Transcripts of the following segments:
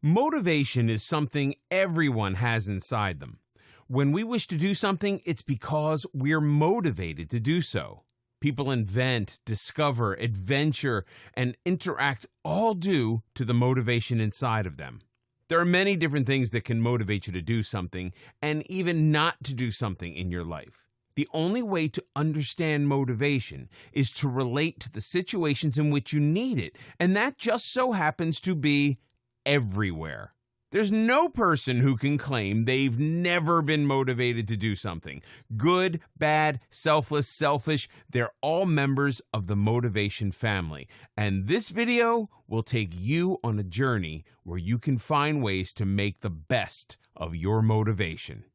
Motivation is something everyone has inside them. When we wish to do something, it's because we're motivated to do so. People invent, discover, adventure, and interact all due to the motivation inside of them. There are many different things that can motivate you to do something and even not to do something in your life. The only way to understand motivation is to relate to the situations in which you need it, and that just so happens to be everywhere. There's no person who can claim they've never been motivated to do something. Good, bad, selfless, selfish, they're all members of the motivation family. And this video will take you on a journey where you can find ways to make the best of your motivation.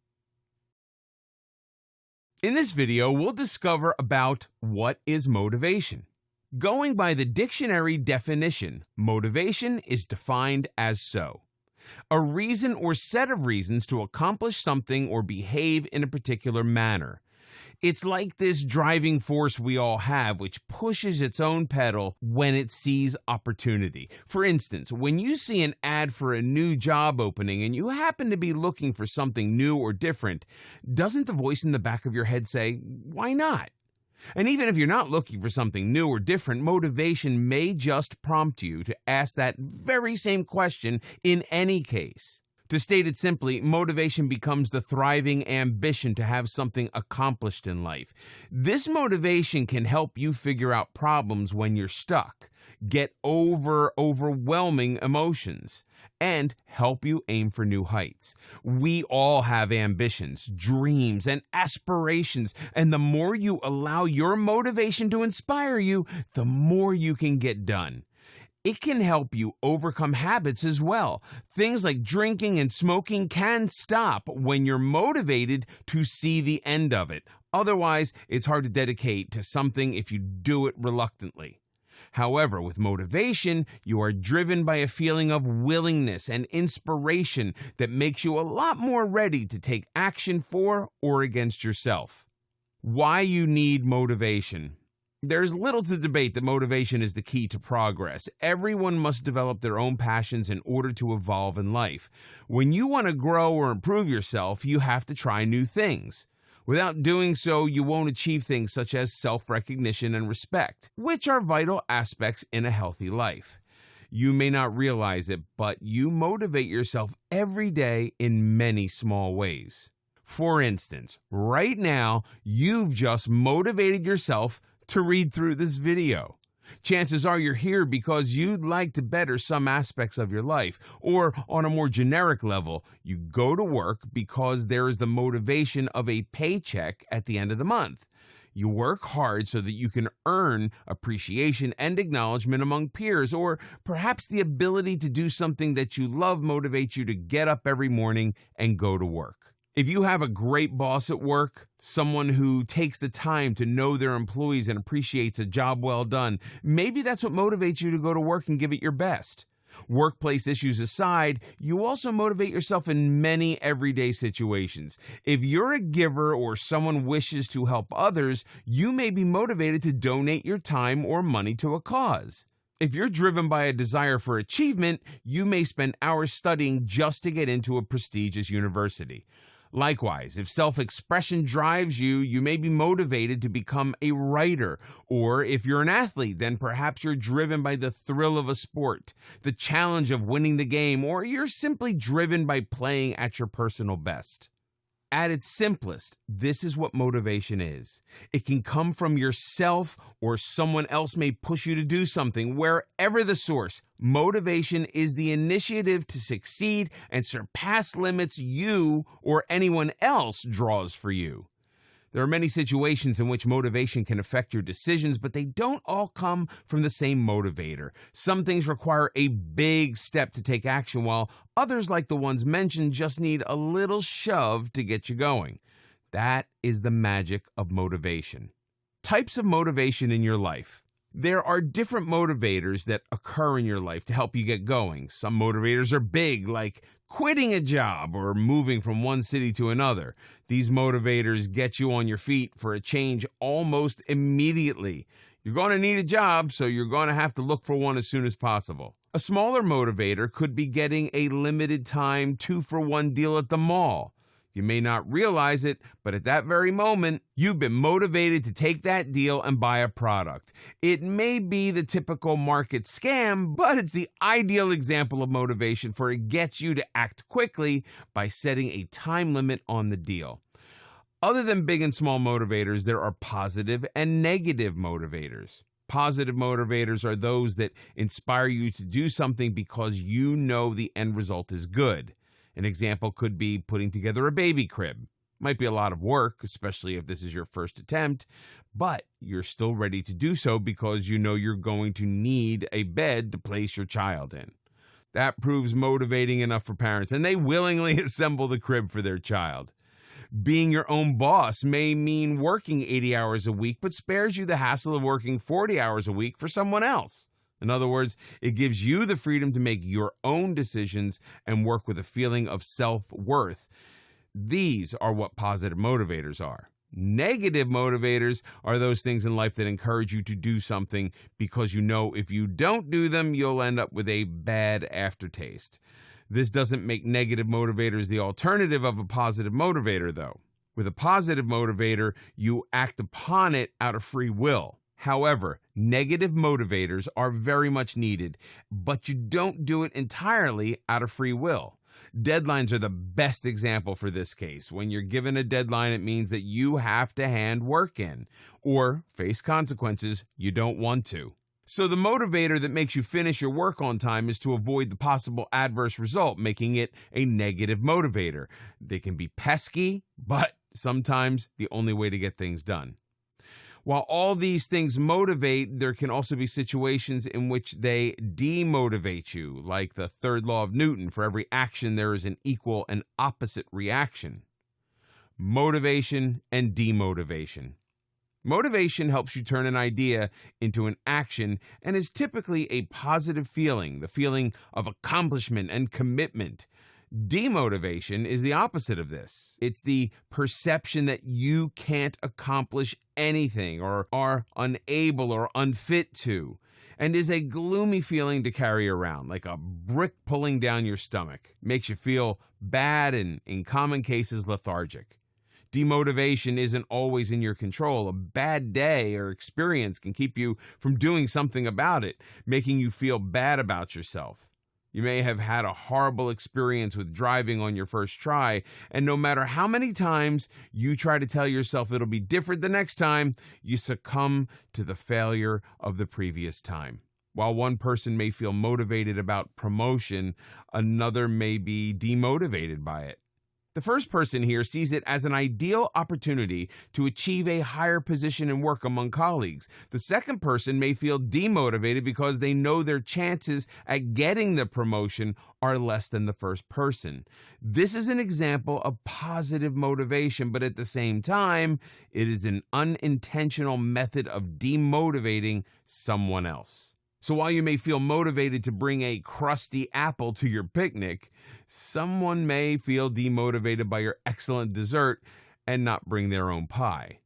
In this video, we'll discover about what is motivation. Going by the dictionary definition, motivation is defined as so: a reason or set of reasons to accomplish something or behave in a particular manner. It's like this driving force we all have, which pushes its own pedal when it sees opportunity. For instance, when you see an ad for a new job opening and you happen to be looking for something new or different, doesn't the voice in the back of your head say, "Why not?" And even if you're not looking for something new or different, motivation may just prompt you to ask that very same question in any case. To state it simply, motivation becomes the thriving ambition to have something accomplished in life. This motivation can help you figure out problems when you're stuck, get over overwhelming emotions, and help you aim for new heights. We all have ambitions, dreams, and aspirations, and the more you allow your motivation to inspire you, the more you can get done. It can help you overcome habits as well. Things like drinking and smoking can stop when you're motivated to see the end of it. Otherwise, it's hard to dedicate to something if you do it reluctantly. However, with motivation, you are driven by a feeling of willingness and inspiration that makes you a lot more ready to take action for or against yourself. Why you need motivation. There's little to debate that motivation is the key to progress. Everyone must develop their own passions in order to evolve in life. When you want to grow or improve yourself, you have to try new things. Without doing so, you won't achieve things such as self-recognition and respect, which are vital aspects in a healthy life. You may not realize it, but you motivate yourself every day in many small ways. For instance, right now, you've just motivated yourself to read through this video. Chances are you're here because you'd like to better some aspects of your life, or on a more generic level, you go to work because there is the motivation of a paycheck at the end of the month. You work hard so that you can earn appreciation and acknowledgement among peers, or perhaps the ability to do something that you love motivates you to get up every morning and go to work. If you have a great boss at work, someone who takes the time to know their employees and appreciates a job well done, maybe that's what motivates you to go to work and give it your best. Workplace issues aside, you also motivate yourself in many everyday situations. If you're a giver or someone wishes to help others, you may be motivated to donate your time or money to a cause. If you're driven by a desire for achievement, you may spend hours studying just to get into a prestigious university. Likewise, if self-expression drives you, you may be motivated to become a writer. Or if you're an athlete, then perhaps you're driven by the thrill of a sport, the challenge of winning the game, or you're simply driven by playing at your personal best. At its simplest, this is what motivation is. It can come from yourself, or someone else may push you to do something. Wherever the source, motivation is the initiative to succeed and surpass limits you or anyone else draws for you. There are many situations in which motivation can affect your decisions, but they don't all come from the same motivator. Some things require a big step to take action, while others, like the ones mentioned, just need a little shove to get you going. That is the magic of motivation. Types of motivation in your life. There are different motivators that occur in your life to help you get going. Some motivators are big, like quitting a job or moving from one city to another. These motivators get you on your feet for a change almost immediately. You're going to need a job, so you're going to have to look for one as soon as possible. A smaller motivator could be getting a limited time 2-for-1 deal at the mall. You may not realize it, but at that very moment, you've been motivated to take that deal and buy a product. It may be the typical market scam, but it's the ideal example of motivation, for it gets you to act quickly by setting a time limit on the deal. Other than big and small motivators, there are positive and negative motivators. Positive motivators are those that inspire you to do something because you know the end result is good. An example could be putting together a baby crib. Might be a lot of work, especially if this is your first attempt, but you're still ready to do so because you know you're going to need a bed to place your child in. That proves motivating enough for parents, and they willingly assemble the crib for their child. Being your own boss may mean working 80 hours a week, but spares you the hassle of working 40 hours a week for someone else. In other words, it gives you the freedom to make your own decisions and work with a feeling of self-worth. These are what positive motivators are. Negative motivators are those things in life that encourage you to do something because you know if you don't do them, you'll end up with a bad aftertaste. This doesn't make negative motivators the alternative of a positive motivator, though. With a positive motivator, you act upon it out of free will. However, negative motivators are very much needed, but you don't do it entirely out of free will. Deadlines are the best example for this case. When you're given a deadline, it means that you have to hand work in or face consequences you don't want to. So the motivator that makes you finish your work on time is to avoid the possible adverse result, making it a negative motivator. They can be pesky, but sometimes the only way to get things done. While all these things motivate, there can also be situations in which they demotivate you, like the third law of Newton: for every action there is an equal and opposite reaction. Motivation and demotivation. Motivation helps you turn an idea into an action and is typically a positive feeling, the feeling of accomplishment and commitment. Demotivation is the opposite of this. It's the perception that you can't accomplish anything or are unable or unfit to, and is a gloomy feeling to carry around, like a brick pulling down your stomach. Makes you feel bad and, in common cases, lethargic. Demotivation isn't always in your control. A bad day or experience can keep you from doing something about it, making you feel bad about yourself. You may have had a horrible experience with driving on your first try, and no matter how many times you try to tell yourself it'll be different the next time, you succumb to the failure of the previous time. While one person may feel motivated about promotion, another may be demotivated by it. The first person here sees it as an ideal opportunity to achieve a higher position in work among colleagues. The second person may feel demotivated because they know their chances at getting the promotion are less than the first person. This is an example of positive motivation, but at the same time, it is an unintentional method of demotivating someone else. So while you may feel motivated to bring a crusty apple to your picnic, someone may feel demotivated by your excellent dessert and not bring their own pie.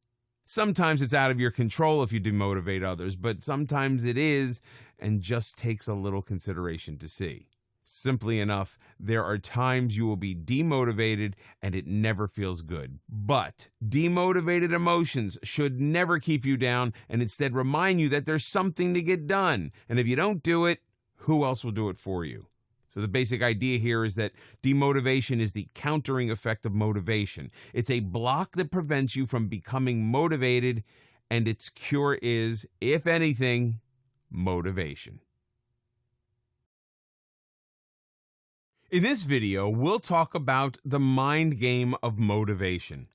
Sometimes it's out of your control if you demotivate others, but sometimes it is and just takes a little consideration to see. Simply enough, there are times you will be demotivated and it never feels good. But demotivated emotions should never keep you down and instead remind you that there's something to get done. And if you don't do it, who else will do it for you? So the basic idea here is that demotivation is the countering effect of motivation. It's a block that prevents you from becoming motivated, and its cure is, if anything, motivation. In this video, we'll talk about the mind game of motivation.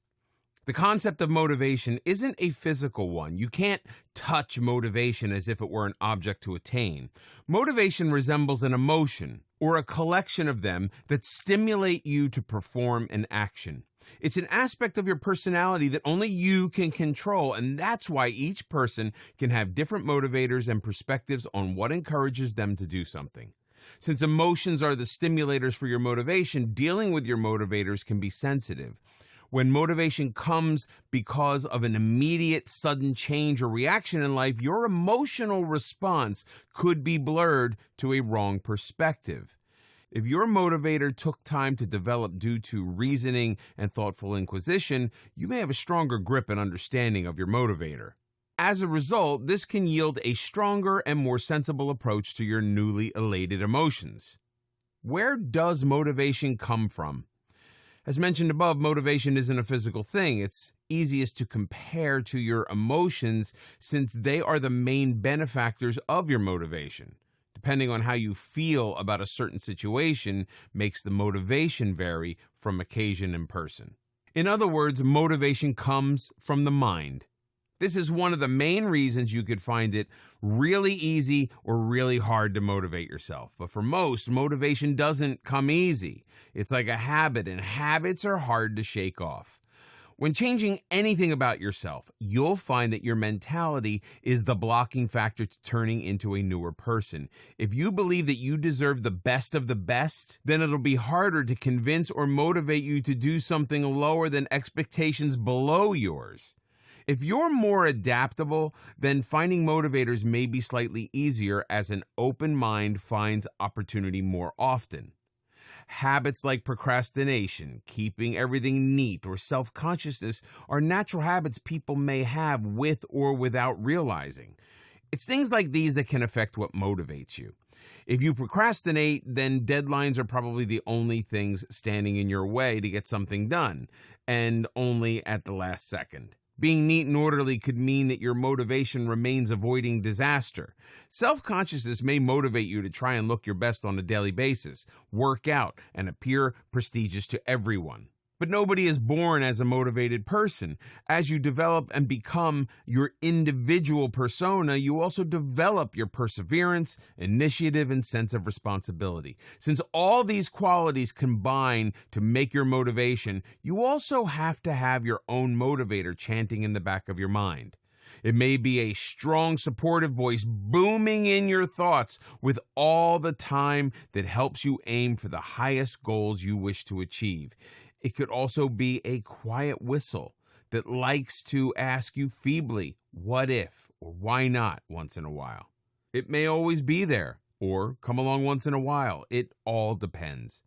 The concept of motivation isn't a physical one. You can't touch motivation as if it were an object to attain. Motivation resembles an emotion or a collection of them that stimulate you to perform an action. It's an aspect of your personality that only you can control, and that's why each person can have different motivators and perspectives on what encourages them to do something. Since emotions are the stimulators for your motivation, dealing with your motivators can be sensitive. When motivation comes because of an immediate sudden change or reaction in life, your emotional response could be blurred to a wrong perspective. If your motivator took time to develop due to reasoning and thoughtful inquisition, you may have a stronger grip and understanding of your motivator. As a result, this can yield a stronger and more sensible approach to your newly elated emotions. Where does motivation come from? As mentioned above, motivation isn't a physical thing. It's easiest to compare to your emotions since they are the main benefactors of your motivation. Depending on how you feel about a certain situation makes the motivation vary from occasion and person. In other words, motivation comes from the mind. This is one of the main reasons you could find it really easy or really hard to motivate yourself. But for most, motivation doesn't come easy. It's like a habit, and habits are hard to shake off. When changing anything about yourself, you'll find that your mentality is the blocking factor to turning into a newer person. If you believe that you deserve the best of the best, then it'll be harder to convince or motivate you to do something lower than expectations below yours. If you're more adaptable, then finding motivators may be slightly easier as an open mind finds opportunity more often. Habits like procrastination, keeping everything neat, or self-consciousness are natural habits people may have with or without realizing. It's things like these that can affect what motivates you. If you procrastinate, then deadlines are probably the only things standing in your way to get something done, and only at the last second. Being neat and orderly could mean that your motivation remains avoiding disaster. Self-consciousness may motivate you to try and look your best on a daily basis, work out, and appear prestigious to everyone. But nobody is born as a motivated person. As you develop and become your individual persona, you also develop your perseverance, initiative, and sense of responsibility. Since all these qualities combine to make your motivation, you also have to have your own motivator chanting in the back of your mind. It may be a strong, supportive voice booming in your thoughts with all the time that helps you aim for the highest goals you wish to achieve. It could also be a quiet whistle that likes to ask you feebly, what if, or why not, once in a while. It may always be there, or come along once in a while. It all depends.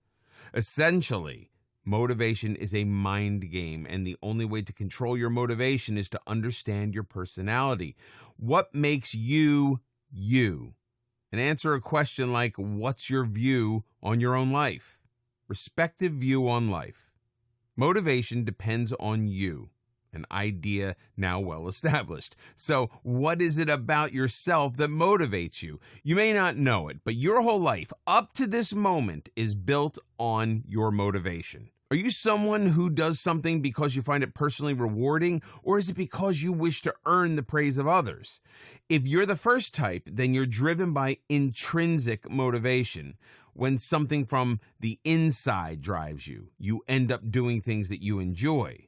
Essentially, motivation is a mind game, and the only way to control your motivation is to understand your personality. What makes you, you? And answer a question like, what's your view on your own life? Respective view on life. Motivation depends on you, an idea now well established. So what is it about yourself that motivates you? You may not know it, but your whole life up to this moment is built on your motivation. Are you someone who does something because you find it personally rewarding, or is it because you wish to earn the praise of others? If you're the first type, then you're driven by intrinsic motivation. When something from the inside drives you, you end up doing things that you enjoy.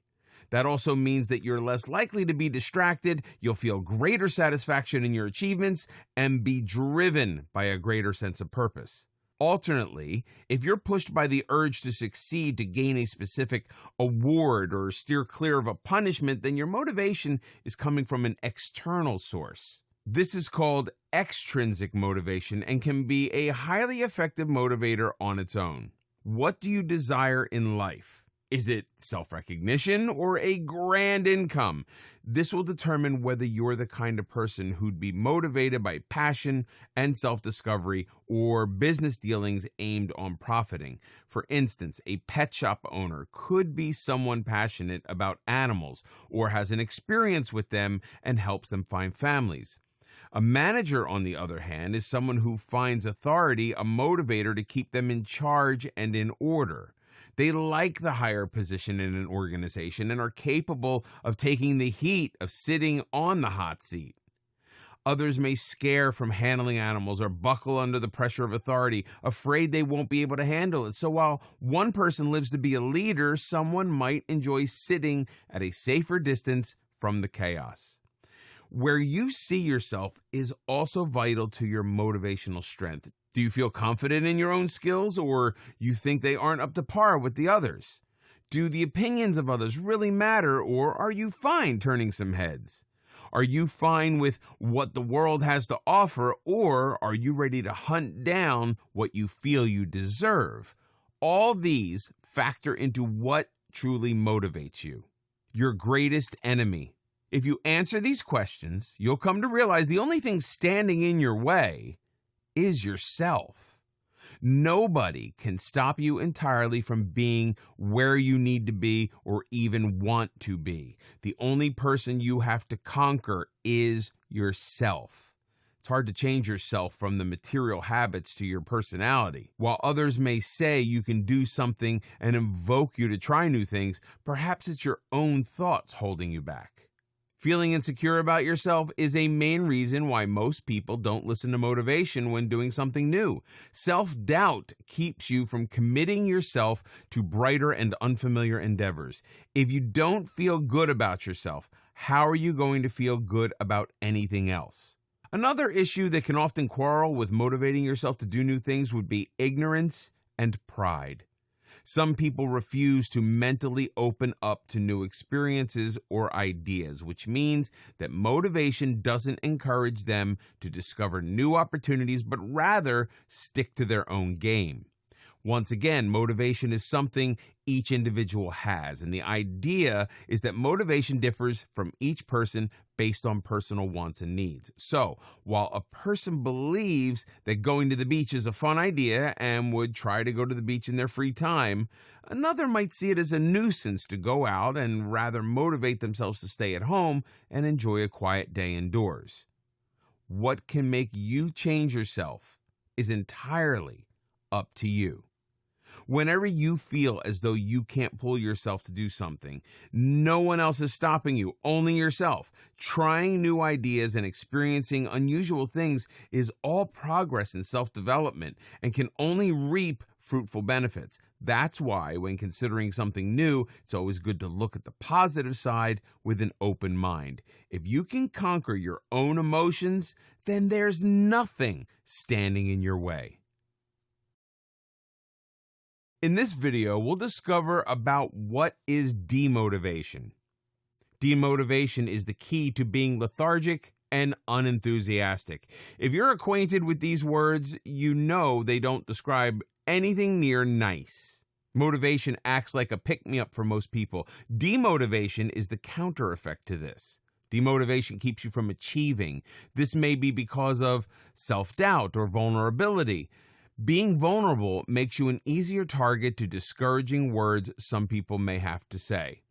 That also means that you're less likely to be distracted, you'll feel greater satisfaction in your achievements, and be driven by a greater sense of purpose. Alternately, if you're pushed by the urge to succeed to gain a specific award or steer clear of a punishment, then your motivation is coming from an external source. This is called extrinsic motivation and can be a highly effective motivator on its own. What do you desire in life? Is it self-recognition or a grand income? This will determine whether you're the kind of person who'd be motivated by passion and self-discovery or business dealings aimed on profiting. For instance, a pet shop owner could be someone passionate about animals or has an experience with them and helps them find families. A manager, on the other hand, is someone who finds authority a motivator to keep them in charge and in order. They like the higher position in an organization and are capable of taking the heat of sitting on the hot seat. Others may scare from handling animals or buckle under the pressure of authority, afraid they won't be able to handle it. So while one person lives to be a leader, someone might enjoy sitting at a safer distance from the chaos. Where you see yourself is also vital to your motivational strength. Do you feel confident in your own skills, or you think they aren't up to par with the others? Do the opinions of others really matter, or are you fine turning some heads? Are you fine with what the world has to offer, or are you ready to hunt down what you feel you deserve? All these factor into what truly motivates you. Your greatest enemy. If you answer these questions, you'll come to realize the only thing standing in your way is yourself. Nobody can stop you entirely from being where you need to be or even want to be. The only person you have to conquer is yourself. It's hard to change yourself from the material habits to your personality. While others may say you can do something and invoke you to try new things, perhaps it's your own thoughts holding you back. Feeling insecure about yourself is a main reason why most people don't listen to motivation when doing something new. Self-doubt keeps you from committing yourself to brighter and unfamiliar endeavors. If you don't feel good about yourself, how are you going to feel good about anything else? Another issue that can often quarrel with motivating yourself to do new things would be ignorance and pride. Some people refuse to mentally open up to new experiences or ideas, which means that motivation doesn't encourage them to discover new opportunities, but rather stick to their own game. Once again, motivation is something each individual has, and the idea is that motivation differs from each person based on personal wants and needs. So, while a person believes that going to the beach is a fun idea and would try to go to the beach in their free time, another might see it as a nuisance to go out and rather motivate themselves to stay at home and enjoy a quiet day indoors. What can make you change yourself is entirely up to you. Whenever you feel as though you can't pull yourself to do something, no one else is stopping you, only yourself. Trying new ideas and experiencing unusual things is all progress in self-development and can only reap fruitful benefits. That's why, when considering something new, it's always good to look at the positive side with an open mind. If you can conquer your own emotions, then there's nothing standing in your way. In this video, we'll discover about what is demotivation. Demotivation is the key to being lethargic and unenthusiastic. If you're acquainted with these words, you know they don't describe anything near nice. Motivation acts like a pick-me-up for most people. Demotivation is the counter effect to this. Demotivation keeps you from achieving. This may be because of self-doubt or vulnerability. Being vulnerable makes you an easier target to discouraging words some people may have to say.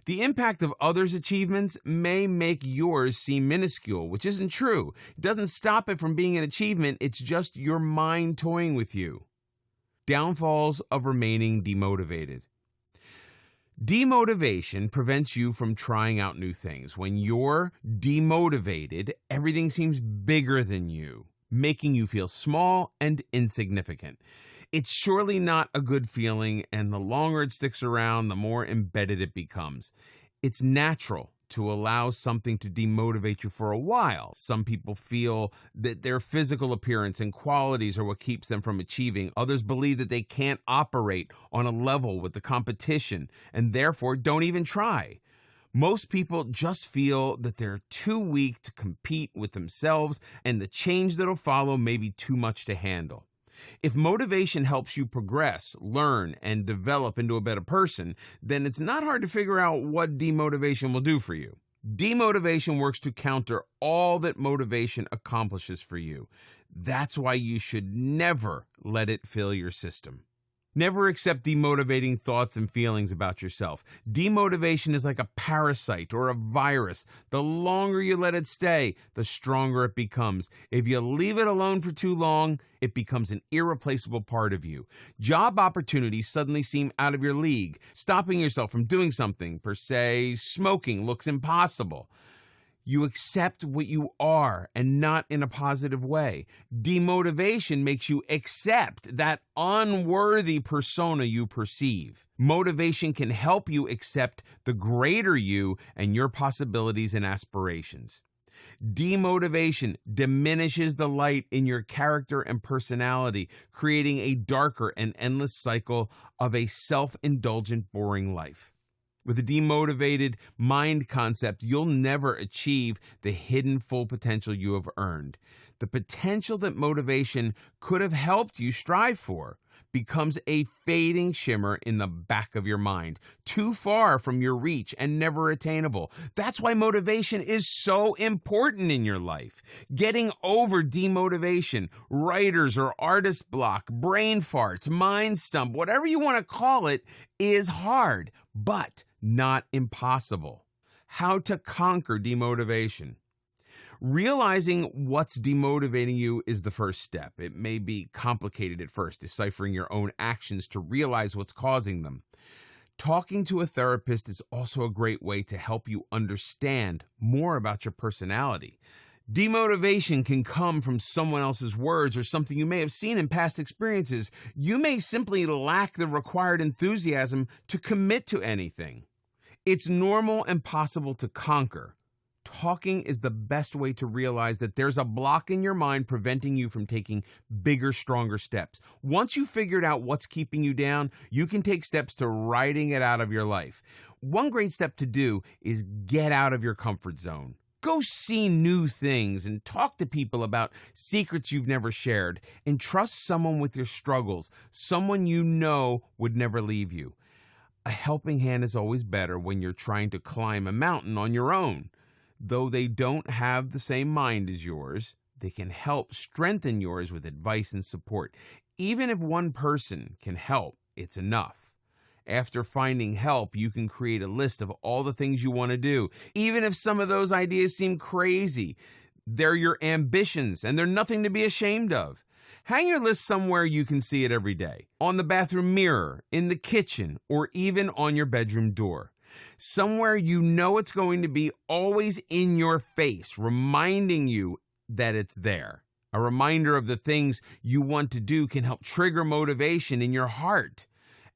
The impact of others' achievements may make yours seem minuscule, which isn't true. It doesn't stop it from being an achievement, it's just your mind toying with you. Downfalls of remaining demotivated. Demotivation prevents you from trying out new things. When you're demotivated, everything seems bigger than you, making you feel small and insignificant. It's surely not a good feeling, and the longer it sticks around, the more embedded it becomes. It's natural to allow something to demotivate you for a while. Some people feel that their physical appearance and qualities are what keeps them from achieving. Others believe that they can't operate on a level with the competition and therefore don't even try. Most people just feel that they're too weak to compete with themselves, and the change that'll follow may be too much to handle. If motivation helps you progress, learn, and develop into a better person, then it's not hard to figure out what demotivation will do for you. Demotivation works to counter all that motivation accomplishes for you. That's why you should never let it fill your system. Never accept demotivating thoughts and feelings about yourself. Demotivation is like a parasite or a virus. The longer you let it stay, the stronger it becomes. If you leave it alone for too long, it becomes an irreplaceable part of you. Job opportunities suddenly seem out of your league. Stopping yourself from doing something, per se, smoking, looks impossible. You accept what you are, and not in a positive way. Demotivation makes you accept that unworthy persona you perceive. Motivation can help you accept the greater you and your possibilities and aspirations. Demotivation diminishes the light in your character and personality, creating a darker and endless cycle of a self-indulgent, boring life. With a demotivated mind concept, you'll never achieve the hidden full potential you have earned. The potential that motivation could have helped you strive for becomes a fading shimmer in the back of your mind, too far from your reach and never attainable. That's why motivation is so important in your life. Getting over demotivation, writer's or artist block, brain farts, mind stump, whatever you want to call it, is hard, but not impossible. How to conquer demotivation. Realizing what's demotivating you is the first step. It may be complicated at first, deciphering your own actions to realize what's causing them. Talking to a therapist is also a great way to help you understand more about your personality. Demotivation can come from someone else's words or something you may have seen in past experiences. You may simply lack the required enthusiasm to commit to anything. It's normal and possible to conquer. Talking is the best way to realize that there's a block in your mind preventing you from taking bigger, stronger steps. Once you've figured out what's keeping you down, you can take steps to writing it out of your life. One great step to do is get out of your comfort zone. Go see new things and talk to people about secrets you've never shared, and trust someone with your struggles, someone you know would never leave you. A helping hand is always better when you're trying to climb a mountain on your own. Though they don't have the same mind as yours, they can help strengthen yours with advice and support. Even if one person can help, it's enough. After finding help, you can create a list of all the things you want to do. Even if some of those ideas seem crazy, they're your ambitions and they're nothing to be ashamed of. Hang your list somewhere you can see it every day, on the bathroom mirror, in the kitchen, or even on your bedroom door. Somewhere you know it's going to be always in your face, reminding you that it's there. A reminder of the things you want to do can help trigger motivation in your heart.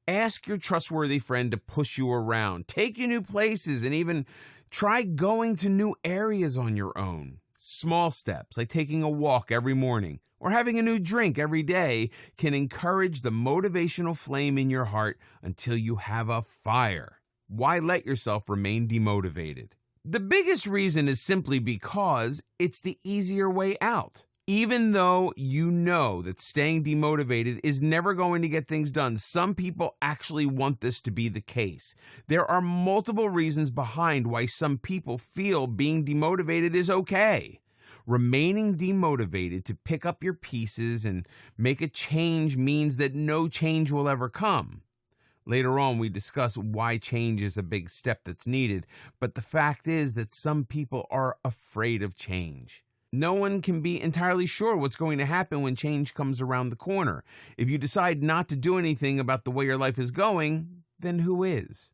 Ask your trustworthy friend to push you around, take you new places, and even try going to new areas on your own. Small steps like taking a walk every morning or having a new drink every day can encourage the motivational flame in your heart until you have a fire. Why let yourself remain demotivated? The biggest reason is simply because it's the easier way out. Even though you know that staying demotivated is never going to get things done, some people actually want this to be the case. There are multiple reasons behind why some people feel being demotivated is okay. Remaining demotivated to pick up your pieces and make a change means that no change will ever come. Later on, we discuss why change is a big step that's needed, but the fact is that some people are afraid of change. No one can be entirely sure what's going to happen when change comes around the corner. If you decide not to do anything about the way your life is going, then who is?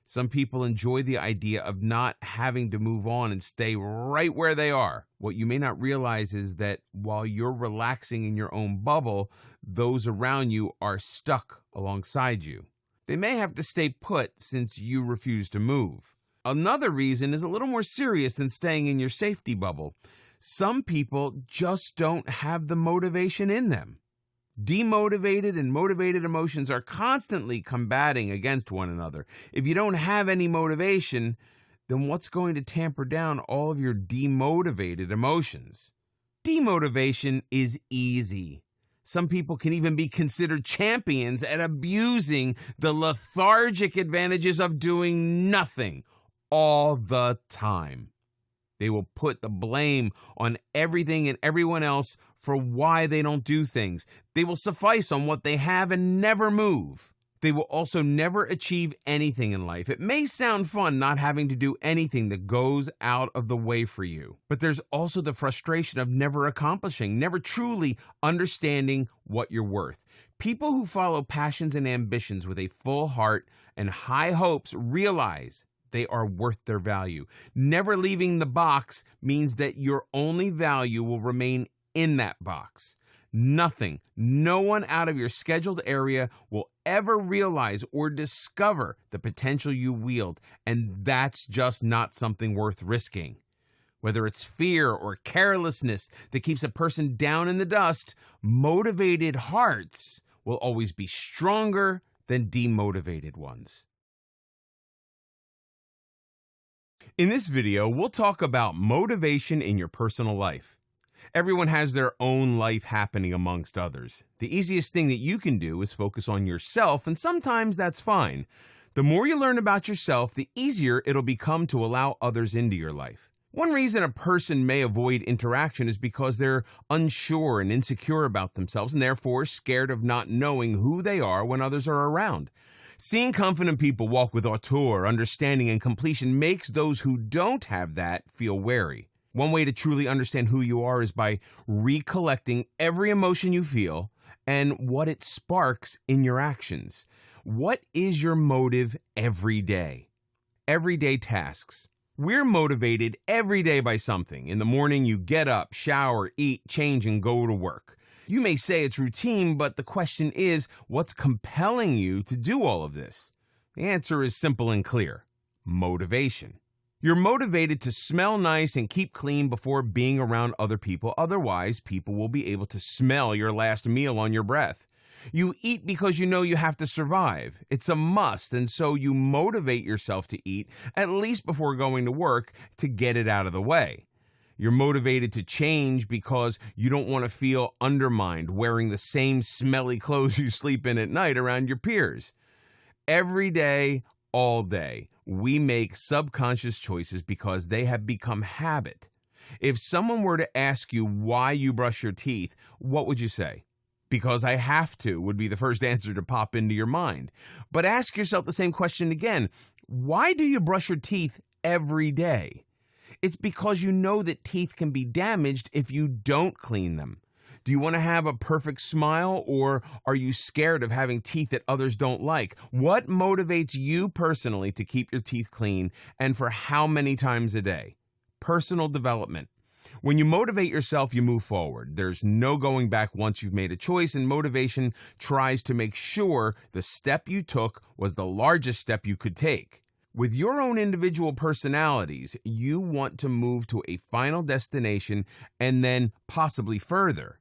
Some people enjoy the idea of not having to move on and stay right where they are. What you may not realize is that while you're relaxing in your own bubble, those around you are stuck alongside you. They may have to stay put since you refuse to move. Another reason is a little more serious than staying in your safety bubble. Some people just don't have the motivation in them. Demotivated and motivated emotions are constantly combating against one another. If you don't have any motivation, then what's going to tamper down all of your demotivated emotions? Demotivation is easy. Some people can even be considered champions at abusing the lethargic advantages of doing nothing all the time. They will put the blame on everything and everyone else for why they don't do things. They will suffice on what they have and never move. They will also never achieve anything in life. It may sound fun not having to do anything that goes out of the way for you, but there's also the frustration of never accomplishing, never truly understanding what you're worth. People who follow passions and ambitions with a full heart and high hopes realize they are worth their value. Never leaving the box means that your only value will remain in that box. Nothing, no one out of your scheduled area will ever realize or discover the potential you wield, and that's just not something worth risking. Whether it's fear or carelessness that keeps a person down in the dust, motivated hearts will always be stronger than demotivated ones. In this video, we'll talk about motivation in your personal life. Everyone has their own life happening amongst others. The easiest thing that you can do is focus on yourself, and sometimes that's fine. The more you learn about yourself, the easier it'll become to allow others into your life. One reason a person may avoid interaction is because they're unsure and insecure about themselves and therefore scared of not knowing who they are when others are around. Seeing confident people walk with hauteur, understanding, and completion makes those who don't have that feel wary. One way to truly understand who you are is by recollecting every emotion you feel and what it sparks in your actions. What is your motive every day? Everyday tasks. We're motivated every day by something. In the morning, you get up, shower, eat, change, and go to work. You may say it's routine, but the question is, what's compelling you to do all of this? The answer is simple and clear: motivation. You're motivated to smell nice and keep clean before being around other people. Otherwise, people will be able to smell your last meal on your breath. You eat because you know you have to survive. It's a must, and so you motivate yourself to eat, at least before going to work, to get it out of the way. You're motivated to change because you don't want to feel undermined wearing the same smelly clothes you sleep in at night around your peers. Every day, all day, we make subconscious choices because they have become habit. If someone were to ask you why you brush your teeth, what would you say? Because I have to would be the first answer to pop into your mind. But ask yourself the same question again. Why do you brush your teeth every day? It's because you know that teeth can be damaged if you don't clean them. Do you want to have a perfect smile, or are you scared of having teeth that others don't like? What motivates you personally to keep your teeth clean, and for how many times a day? Personal development. When you motivate yourself, you move forward. There's no going back once you've made a choice, and motivation tries to make sure the step you took was the largest step you could take. With your own individual personalities, you want to move to a final destination and then possibly further.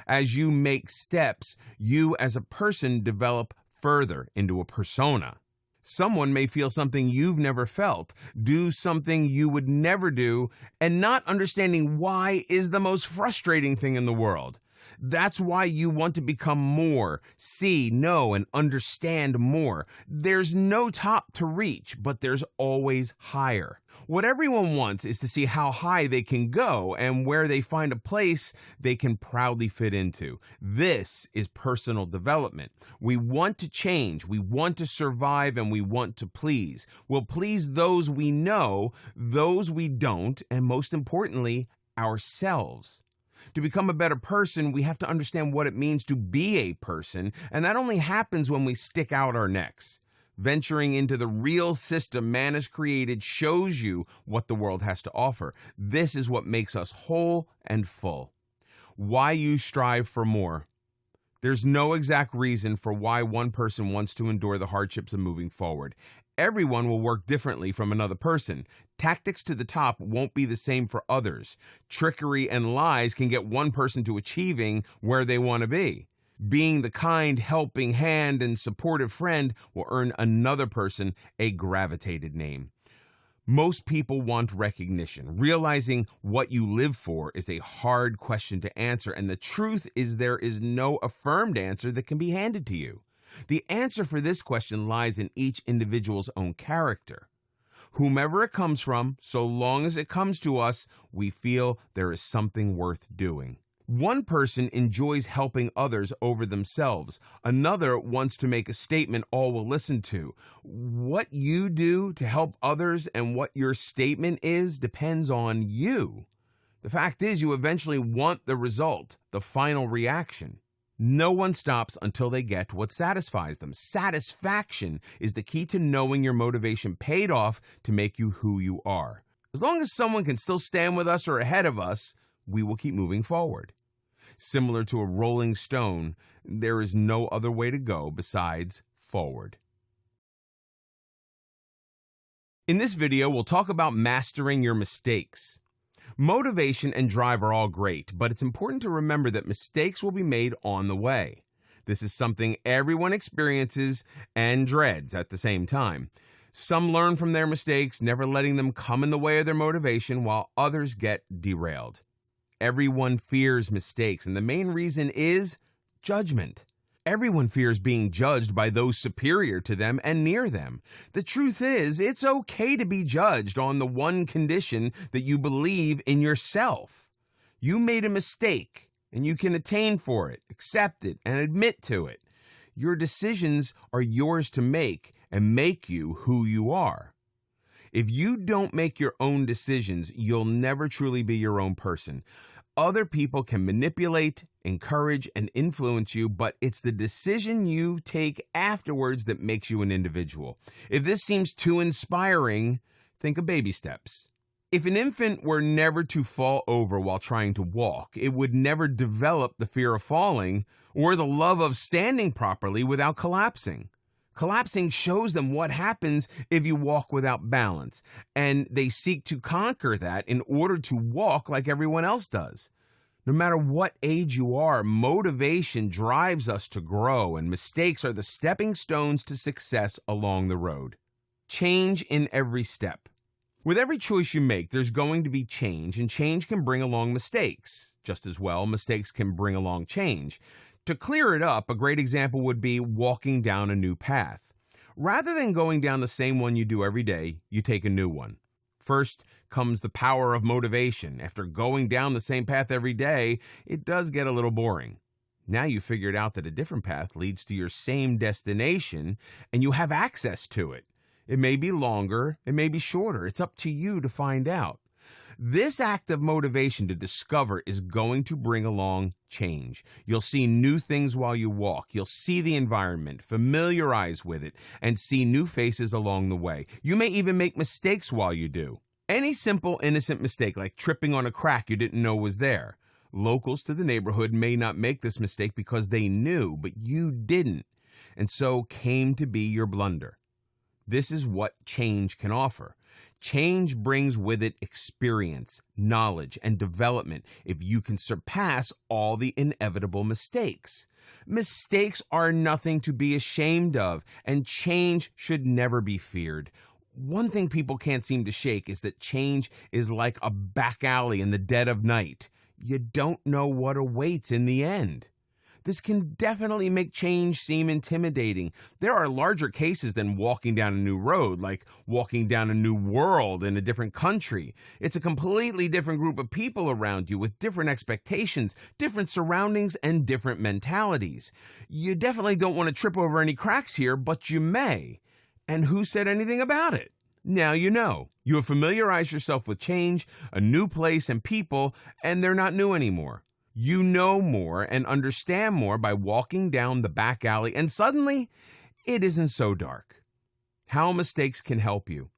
As you make steps, you as a person develop further into a persona. Someone may feel something you've never felt, do something you would never do, and not understanding why is the most frustrating thing in the world. That's why you want to become more, see, know, and understand more. There's no top to reach, but there's always higher. What everyone wants is to see how high they can go and where they find a place they can proudly fit into. This is personal development. We want to change, we want to survive, and we want to please. We'll please those we know, those we don't, and most importantly, ourselves. To become a better person, we have to understand what it means to be a person, and that only happens when we stick out our necks. Venturing into the real system man has created shows you what the world has to offer. This is what makes us whole and full. Why you strive for more. There's no exact reason for why one person wants to endure the hardships of moving forward. Everyone will work differently from another person. Tactics to the top won't be the same for others. Trickery and lies can get one person to achieving where they want to be. Being the kind, helping hand and supportive friend will earn another person a gravitated name. Most people want recognition. Realizing what you live for is a hard question to answer, and the truth is there is no affirmed answer that can be handed to you. The answer for this question lies in each individual's own character. Whomever it comes from, so long as it comes to us, we feel there is something worth doing. One person enjoys helping others over themselves. Another wants to make a statement all will listen to. What you do to help others and what your statement is depends on you. The fact is, you eventually want the result, the final reaction. No one stops until they get what satisfies them. Satisfaction is the key to knowing your motivation paid off to make you who you are. As long as someone can still stand with us or ahead of us, we will keep moving forward. Similar to a rolling stone, there is no other way to go besides forward. In this video, we'll talk about mastering your mistakes. Motivation and drive are all great, but it's important to remember that mistakes will be made on the way. This is something everyone experiences and dreads at the same time. Some learn from their mistakes, never letting them come in the way of their motivation, while others get derailed. Everyone fears mistakes, and the main reason is judgment. Everyone fears being judged by those superior to them and near them. The truth is, it's okay to be judged on the one condition that you believe in yourself. You made a mistake, and you can atone for it, accept it, and admit to it. Your decisions are yours to make and make you who you are. If you don't make your own decisions, you'll never truly be your own person. Other people can manipulate, encourage, and influence you, but it's the decision you take afterwards that makes you an individual. If this seems too inspiring, think of baby steps. If an infant were never to fall over while trying to walk, it would never develop the fear of falling or the love of standing properly without collapsing. Collapsing shows them what happens if you walk without balance, and they seek to conquer that in order to walk like everyone else does. No matter what age you are, motivation drives us to grow, and mistakes are the stepping stones to success along the road. Change in every step. With every choice you make, there's going to be change, and change can bring along mistakes. Just as well, mistakes can bring along change. To clear it up, a great example would be walking down a new path. Rather than going down the same one you do every day, you take a new one. First comes the power of motivation. After going down the same path every day, it does get a little boring. Now you figured out that a different path leads to your same destination, and you have access to it. It may be longer, it may be shorter. It's up to you to find out. This act of motivation to discover is going to bring along change. You'll see new things while you walk. You'll see the environment, familiarize with it, and see new faces along the way. You may even make mistakes while you do. Any simple, innocent mistake, like tripping on a crack you didn't know was there. Locals to the neighborhood may not make this mistake because they knew, but you didn't, and so came to be your blunder. This is what change can offer. Change brings with it experience, knowledge, and development if you can surpass all the inevitable mistakes. Mistakes are nothing to be ashamed of, and change should never be feared. One thing people can't seem to shake is that change is like a back alley in the dead of night. You don't know what awaits in the end. This can definitely make change seem intimidating. There are larger cases than walking down a new road, like walking down a new world in a different country. It's a completely different group of people around you with different expectations, different surroundings, and different mentalities. You definitely don't want to trip over any cracks here, but you may. And who said anything about it? Now you know. You have familiarized yourself with change, a new place, and people, and they're not new anymore. You know more and understand more by walking down the back alley, and suddenly, it isn't so dark. How mistakes can help you.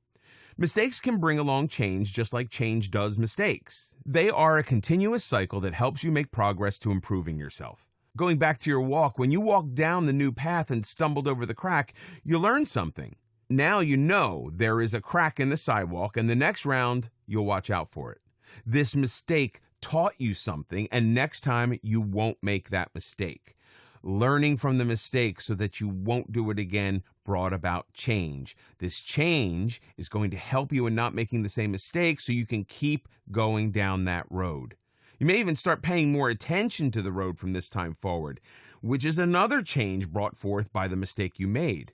Mistakes can bring along change just like change does mistakes. They are a continuous cycle that helps you make progress to improving yourself. Going back to your walk, when you walked down the new path and stumbled over the crack, you learned something. Now you know there is a crack in the sidewalk, and the next round, you'll watch out for it. This mistake taught you something, and next time you won't make that mistake. Learning from the mistake so that you won't do it again brought about change. This change is going to help you in not making the same mistake so you can keep going down that road. You may even start paying more attention to the road from this time forward, which is another change brought forth by the mistake you made.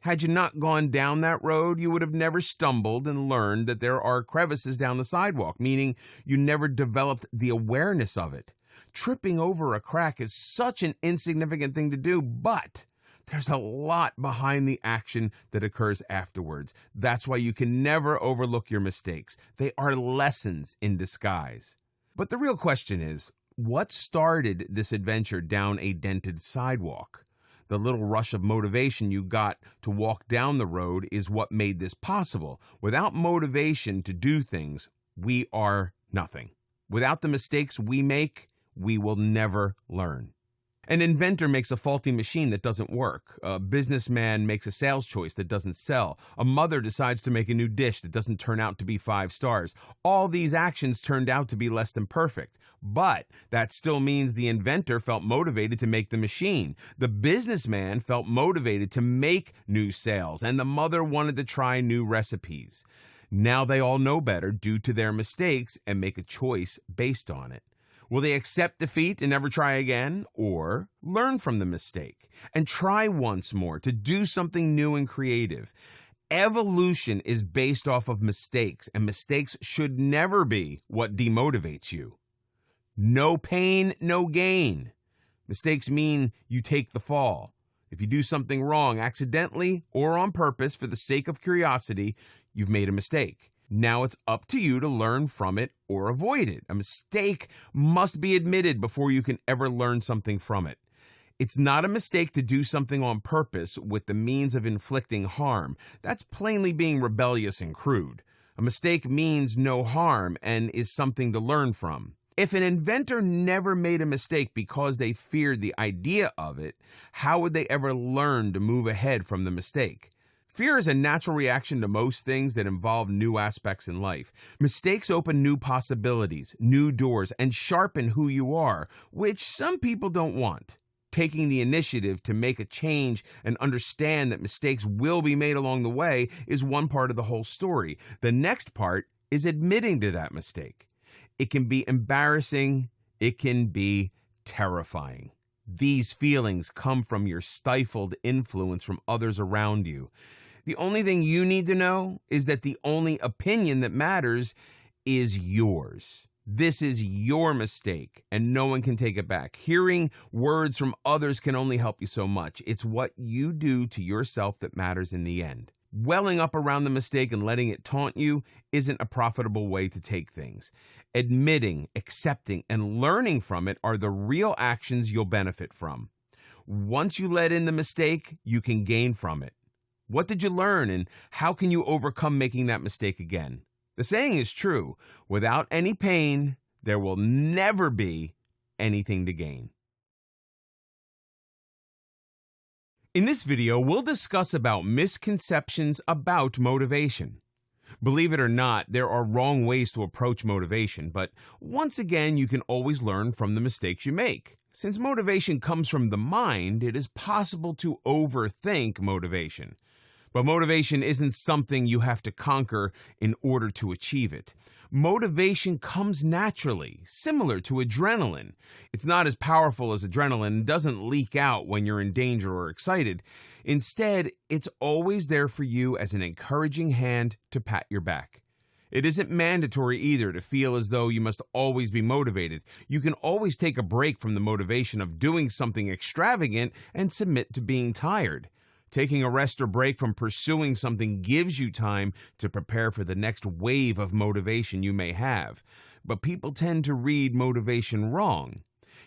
Had you not gone down that road, you would have never stumbled and learned that there are crevices down the sidewalk, meaning you never developed the awareness of it. Tripping over a crack is such an insignificant thing to do, but there's a lot behind the action that occurs afterwards. That's why you can never overlook your mistakes. They are lessons in disguise. But the real question is, what started this adventure down a dented sidewalk? The little rush of motivation you got to walk down the road is what made this possible. Without motivation to do things, we are nothing. Without the mistakes we make, we will never learn. An inventor makes a faulty machine that doesn't work. A businessman makes a sales choice that doesn't sell. A mother decides to make a new dish that doesn't turn out to be 5 stars. All these actions turned out to be less than perfect. But that still means the inventor felt motivated to make the machine. The businessman felt motivated to make new sales. And the mother wanted to try new recipes. Now they all know better due to their mistakes and make a choice based on it. Will they accept defeat and never try again, or learn from the mistake and try once more to do something new and creative? Evolution is based off of mistakes, and mistakes should never be what demotivates you. No pain, no gain. Mistakes mean you take the fall. If you do something wrong accidentally or on purpose for the sake of curiosity, you've made a mistake. Now it's up to you to learn from it or avoid it. A mistake must be admitted before you can ever learn something from it. It's not a mistake to do something on purpose with the means of inflicting harm. That's plainly being rebellious and crude. A mistake means no harm and is something to learn from. If an inventor never made a mistake because they feared the idea of it, how would they ever learn to move ahead from the mistake? Fear is a natural reaction to most things that involve new aspects in life. Mistakes open new possibilities, new doors, and sharpen who you are, which some people don't want. Taking the initiative to make a change and understand that mistakes will be made along the way is one part of the whole story. The next part is admitting to that mistake. It can be embarrassing. It can be terrifying. These feelings come from your stifled influence from others around you. The only thing you need to know is that the only opinion that matters is yours. This is your mistake, and no one can take it back. Hearing words from others can only help you so much. It's what you do to yourself that matters in the end. Welling up around the mistake and letting it taunt you isn't a profitable way to take things. Admitting, accepting, and learning from it are the real actions you'll benefit from. Once you let in the mistake, you can gain from it. What did you learn, and how can you overcome making that mistake again? The saying is true. Without any pain, there will never be anything to gain. In this video, we'll discuss about misconceptions about motivation. Believe it or not, there are wrong ways to approach motivation, but once again, you can always learn from the mistakes you make. Since motivation comes from the mind, it is possible to overthink motivation. But motivation isn't something you have to conquer in order to achieve it. Motivation comes naturally, similar to adrenaline. It's not as powerful as adrenaline and doesn't leak out when you're in danger or excited. Instead, it's always there for you as an encouraging hand to pat your back. It isn't mandatory either to feel as though you must always be motivated. You can always take a break from the motivation of doing something extravagant and submit to being tired. Taking a rest or break from pursuing something gives you time to prepare for the next wave of motivation you may have. But people tend to read motivation wrong.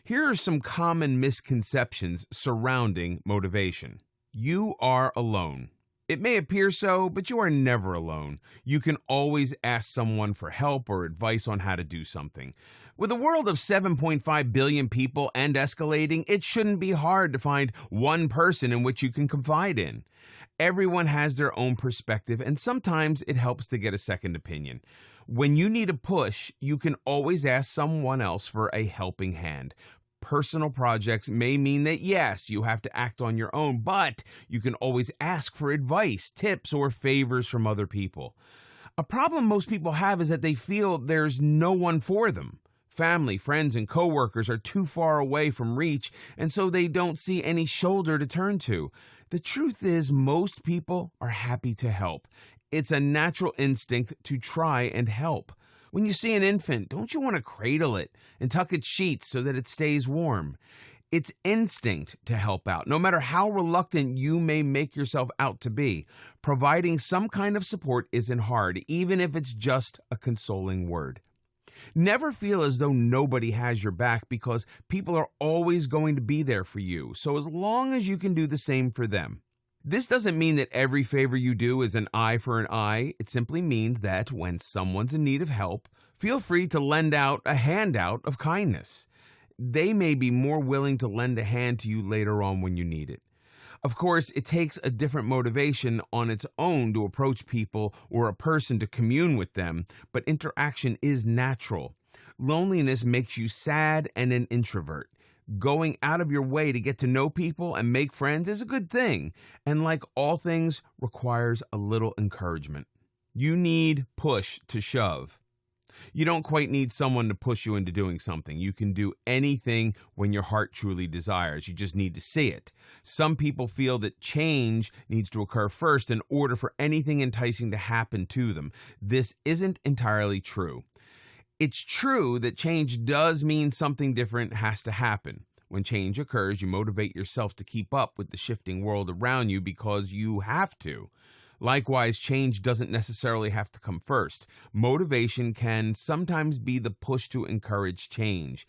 Here are some common misconceptions surrounding motivation. You are alone. It may appear so, but you are never alone. You can always ask someone for help or advice on how to do something. With a world of 7.5 billion people and escalating, it shouldn't be hard to find one person in which you can confide in. Everyone has their own perspective, and sometimes it helps to get a second opinion. When you need a push, you can always ask someone else for a helping hand. Personal projects may mean that, yes, you have to act on your own, but you can always ask for advice, tips, or favors from other people. A problem most people have is that they feel there's no one for them. Family, friends, and coworkers are too far away from reach, and so they don't see any shoulder to turn to. The truth is, most people are happy to help. It's a natural instinct to try and help. When you see an infant, don't you want to cradle it and tuck its sheets so that it stays warm? It's instinct to help out, no matter how reluctant you may make yourself out to be. Providing some kind of support isn't hard, even if it's just a consoling word. Never feel as though nobody has your back, because people are always going to be there for you, so as long as you can do the same for them. This doesn't mean that every favor you do is an eye for an eye. It simply means that when someone's in need of help, feel free to lend out a handout of kindness. they may be more willing to lend a hand to you later on when you need it. Of course, it takes a different motivation on its own to approach people or a person to commune with them, but interaction is natural. Loneliness makes you sad and an introvert. Going out of your way to get to know people and make friends is a good thing, and like all things, requires a little encouragement. You need push to shove. You don't quite need someone to push you into doing something. You can do anything when your heart truly desires. You just need to see it. Some people feel that change needs to occur first in order for anything enticing to happen to them. This isn't entirely true. It's true that change does mean something different has to happen. When change occurs, you motivate yourself to keep up with the shifting world around you because you have to. Likewise, change doesn't necessarily have to come first. Motivation can sometimes be the push to encourage change.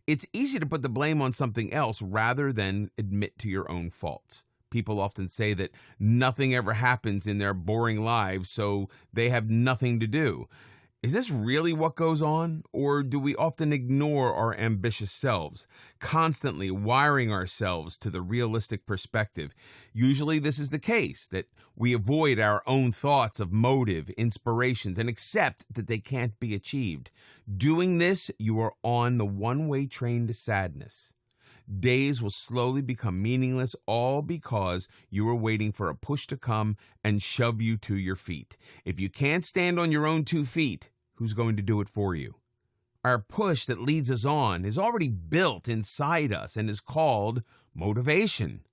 It's easy to put the blame on something else rather than admit to your own faults. People often say that nothing ever happens in their boring lives, so they have nothing to do. Is this really what goes on? Or do we often ignore our ambitious selves, constantly wiring ourselves to the realistic perspective? Usually this is the case, that we avoid our own thoughts of motive, inspirations, and accept that they can't be achieved. Doing this, you are on the one-way train to sadness. Days will slowly become meaningless, all because you are waiting for a push to come and shove you to your feet. If you can't stand on your own 2 feet, who's going to do it for you? Our push that leads us on is already built inside us and is called motivation.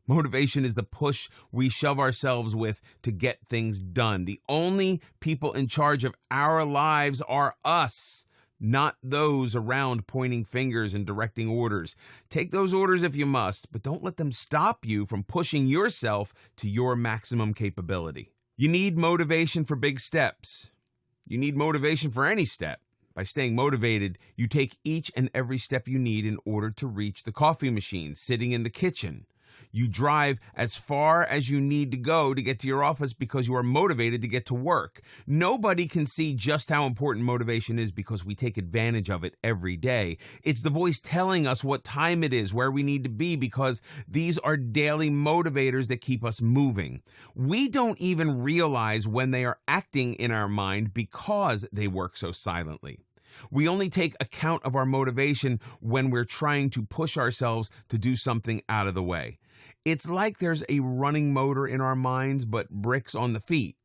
Motivation is the push we shove ourselves with to get things done. The only people in charge of our lives are us, not those around pointing fingers and directing orders. Take those orders if you must, but don't let them stop you from pushing yourself to your maximum capability. You need motivation for big steps. You need motivation for any step. By staying motivated, you take each and every step you need in order to reach the coffee machine sitting in the kitchen. You drive as far as you need to go to get to your office because you are motivated to get to work. Nobody can see just how important motivation is because we take advantage of it every day. It's the voice telling us what time it is, where we need to be, because these are daily motivators that keep us moving. We don't even realize when they are acting in our mind because they work so silently. We only take account of our motivation when we're trying to push ourselves to do something out of the way. It's like there's a running motor in our minds, but bricks on the feet.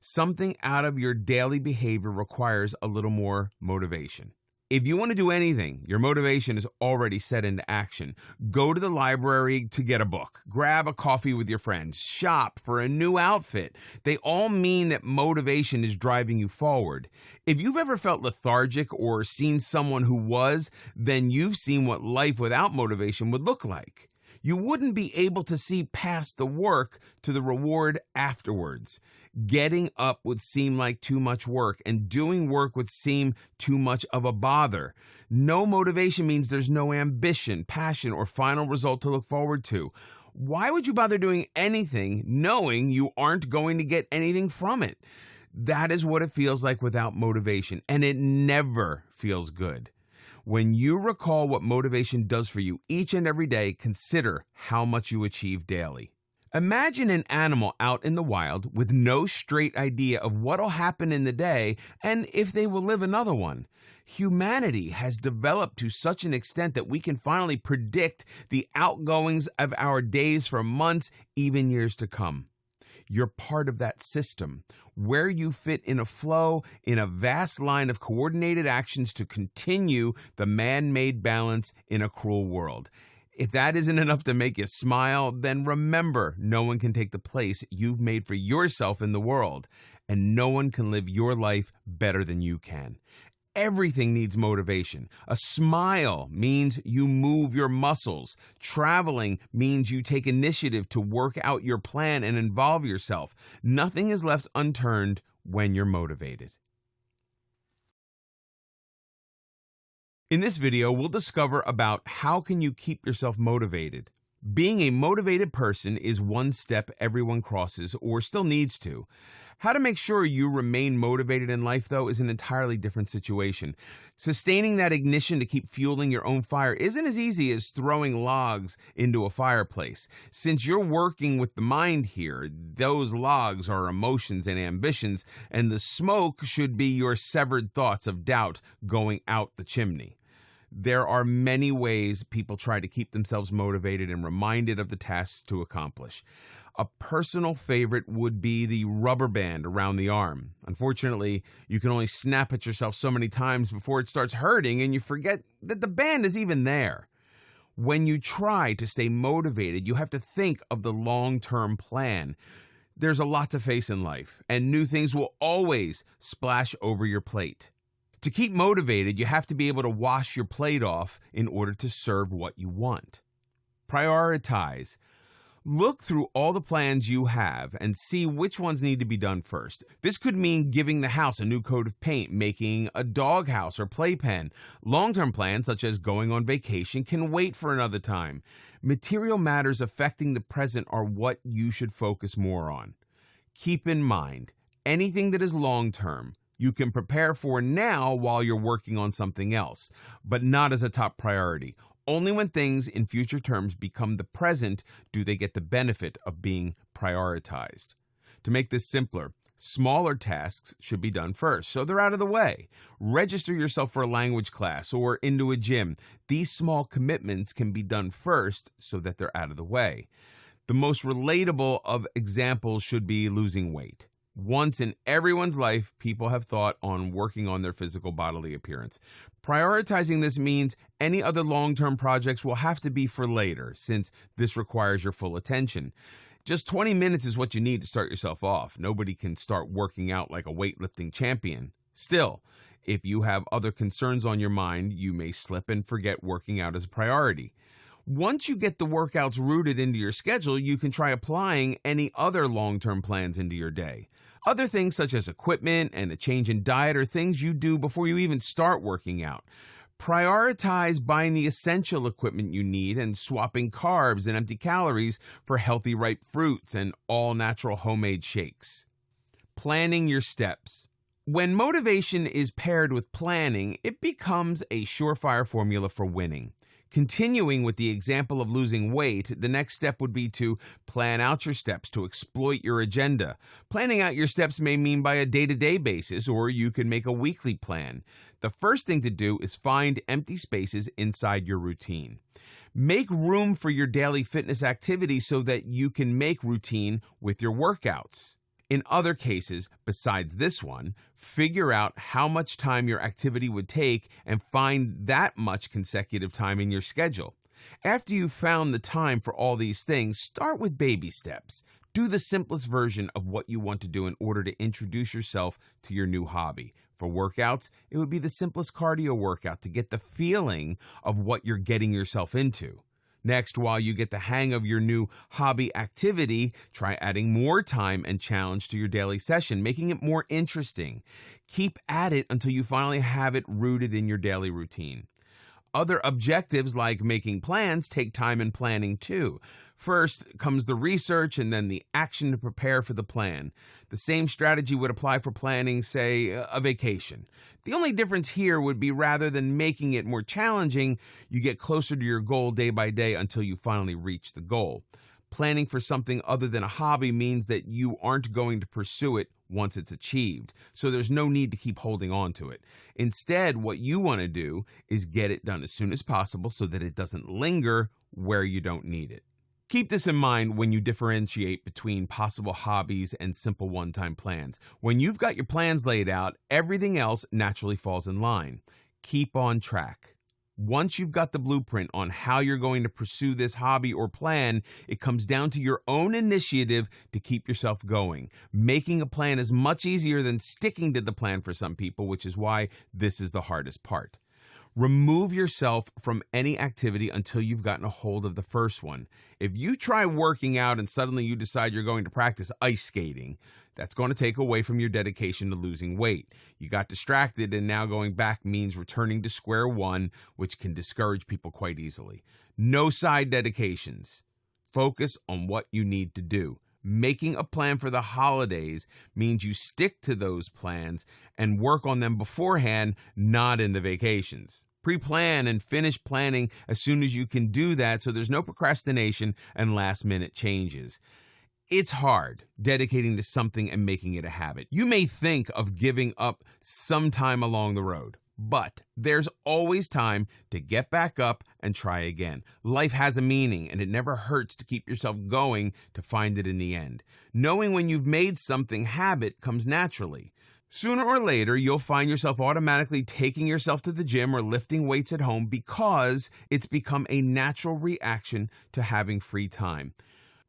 Something out of your daily behavior requires a little more motivation. If you want to do anything, your motivation is already set into action. Go to the library to get a book. Grab a coffee with your friends. Shop for a new outfit. They all mean that motivation is driving you forward. If you've ever felt lethargic or seen someone who was, then you've seen what life without motivation would look like. You wouldn't be able to see past the work to the reward afterwards. Getting up would seem like too much work, and doing work would seem too much of a bother. No motivation means there's no ambition, passion, or final result to look forward to. Why would you bother doing anything knowing you aren't going to get anything from it? That is what it feels like without motivation, and it never feels good. When you recall what motivation does for you each and every day, consider how much you achieve daily. Imagine an animal out in the wild with no straight idea of what'll happen in the day and if they will live another one. Humanity has developed to such an extent that we can finally predict the outgoings of our days for months, even years to come. You're part of that system, where you fit in a flow, in a vast line of coordinated actions to continue the man-made balance in a cruel world. If that isn't enough to make you smile, then remember, no one can take the place you've made for yourself in the world, and no one can live your life better than you can. Everything needs motivation. A smile means you move your muscles. Traveling means you take initiative to work out your plan and involve yourself. Nothing is left unturned when you're motivated. In this video, we'll discover about how can you keep yourself motivated. Being a motivated person is one step everyone crosses or still needs to. How to make sure you remain motivated in life, though, is an entirely different situation. Sustaining that ignition to keep fueling your own fire isn't as easy as throwing logs into a fireplace. Since you're working with the mind here, those logs are emotions and ambitions, and the smoke should be your severed thoughts of doubt going out the chimney. There are many ways people try to keep themselves motivated and reminded of the tasks to accomplish. A personal favorite would be the rubber band around the arm. Unfortunately, you can only snap at yourself so many times before it starts hurting and you forget that the band is even there. When you try to stay motivated, you have to think of the long-term plan. There's a lot to face in life, and new things will always splash over your plate. To keep motivated, you have to be able to wash your plate off in order to serve what you want. Prioritize. Look through all the plans you have and see which ones need to be done first. This could mean giving the house a new coat of paint, making a doghouse or playpen. Long-term plans, such as going on vacation, can wait for another time. Material matters affecting the present are what you should focus more on. Keep in mind, anything that is long-term, you can prepare for now while you're working on something else, but not as a top priority. Only when things in future terms become the present do they get the benefit of being prioritized. To make this simpler, smaller tasks should be done first, so they're out of the way. Register yourself for a language class or into a gym. These small commitments can be done first so that they're out of the way. The most relatable of examples should be losing weight. Once in everyone's life, people have thought on working on their physical bodily appearance. Prioritizing this means any other long-term projects will have to be for later, since this requires your full attention. Just 20 minutes is what you need to start yourself off. Nobody can start working out like a weightlifting champion. Still, if you have other concerns on your mind, you may slip and forget working out as a priority. Once you get the workouts rooted into your schedule, you can try applying any other long-term plans into your day. Other things such as equipment and a change in diet are things you do before you even start working out. Prioritize buying the essential equipment you need and swapping carbs and empty calories for healthy ripe fruits and all-natural homemade shakes. Planning your steps. When motivation is paired with planning, it becomes a surefire formula for winning. Continuing with the example of losing weight, the next step would be to plan out your steps to exploit your agenda. Planning out your steps may mean by a day-to-day basis, or you can make a weekly plan. The first thing to do is find empty spaces inside your routine. Make room for your daily fitness activities so that you can make routine with your workouts. In other cases, besides this one, figure out how much time your activity would take and find that much consecutive time in your schedule. After you've found the time for all these things, start with baby steps. Do the simplest version of what you want to do in order to introduce yourself to your new hobby. For workouts, it would be the simplest cardio workout to get the feeling of what you're getting yourself into. Next, while you get the hang of your new hobby activity, try adding more time and challenge to your daily session, making it more interesting. Keep at it until you finally have it rooted in your daily routine. Other objectives like making plans take time and planning too. First comes the research and then the action to prepare for the plan. The same strategy would apply for planning, say, a vacation. The only difference here would be rather than making it more challenging, you get closer to your goal day by day until you finally reach the goal. Planning for something other than a hobby means that you aren't going to pursue it once it's achieved, so there's no need to keep holding on to it. Instead, what you want to do is get it done as soon as possible so that it doesn't linger where you don't need it. Keep this in mind when you differentiate between possible hobbies and simple one-time plans. When you've got your plans laid out, everything else naturally falls in line. Keep on track. Once you've got the blueprint on how you're going to pursue this hobby or plan, it comes down to your own initiative to keep yourself going. Making a plan is much easier than sticking to the plan for some people, which is why this is the hardest part. Remove yourself from any activity until you've gotten a hold of the first one. If you try working out and suddenly you decide you're going to practice ice skating, that's going to take away from your dedication to losing weight. You got distracted, and now going back means returning to square one, which can discourage people quite easily. No side dedications. focus on what you need to do. Making a plan for the holidays means you stick to those plans and work on them beforehand, not in the vacations. Pre-plan and finish planning as soon as you can do that so there's no procrastination and last-minute changes. It's hard dedicating to something and making it a habit. You may think of giving up sometime along the road, but there's always time to get back up and try again. Life has a meaning, and it never hurts to keep yourself going to find it in the end. Knowing when you've made something habit comes naturally. Sooner or later, you'll find yourself automatically taking yourself to the gym or lifting weights at home because it's become a natural reaction to having free time.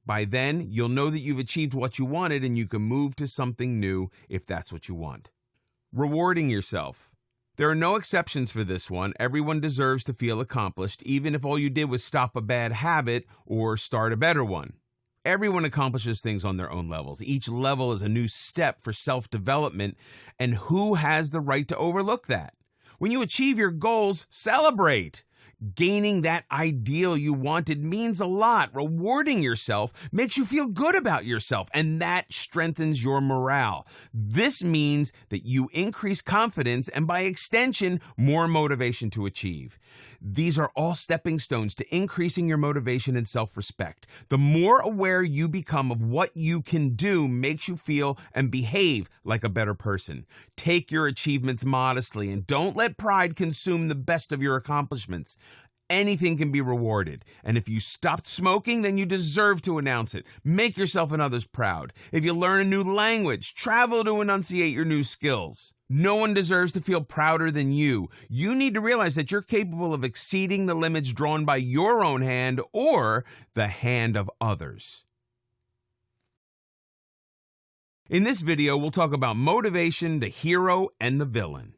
By then, you'll know that you've achieved what you wanted and you can move to something new if that's what you want. Rewarding yourself. There are no exceptions for this one. Everyone deserves to feel accomplished, even if all you did was stop a bad habit or start a better one. Everyone accomplishes things on their own levels. Each level is a new step for self-development, and who has the right to overlook that? When you achieve your goals, celebrate. Gaining that ideal you wanted means a lot. Rewarding yourself makes you feel good about yourself, and that strengthens your morale. This means that you increase confidence and, by extension, more motivation to achieve. These are all stepping stones to increasing your motivation and self-respect. The more aware you become of what you can do makes you feel and behave like a better person. Take your achievements modestly and don't let pride consume the best of your accomplishments. Anything can be rewarded, and if you stopped smoking, then you deserve to announce it. Make yourself and others proud. If you learn a new language, travel to enunciate your new skills. No one deserves to feel prouder than you. You need to realize that you're capable of exceeding the limits drawn by your own hand or the hand of others. In this video, we'll talk about motivation, the hero, and the villain.